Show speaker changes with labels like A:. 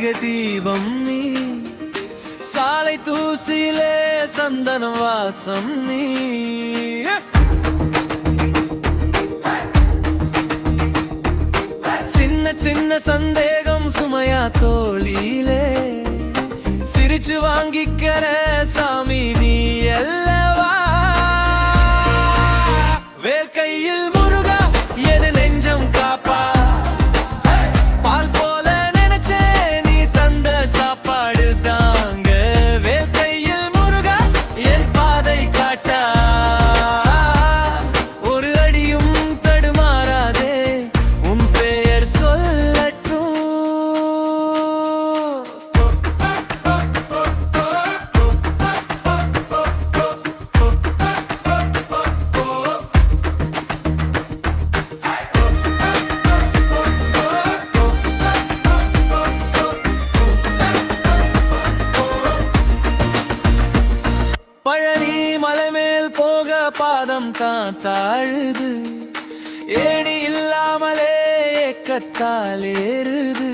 A: கார்த்திகை தீபம் நீ, சாலை தூசிலே சந்தன வாசம் நீ. சின்ன சின்ன சந்தேகம் சுமையா தோளிலே, சிரிச்சு வாங்கிக்கிற சாமி நீ அல்லவா. வேர்க்கையில் முருகா என நெஞ்சம் காப்பா, பால் போல நினைச்சே நீ தந்த சாப்பாடு தாங்க. வேர்க்கையில் முருகா என் பாதை காட்டா, ஒரு அடியும் தடுமாறாதே உன் பெயர் சொல்லட்டும். பழனி மலை மேல் போக பாதம் தான் தாழுது, ஏணி இல்லாமலே ஏக்கத்தால் ஏறுது.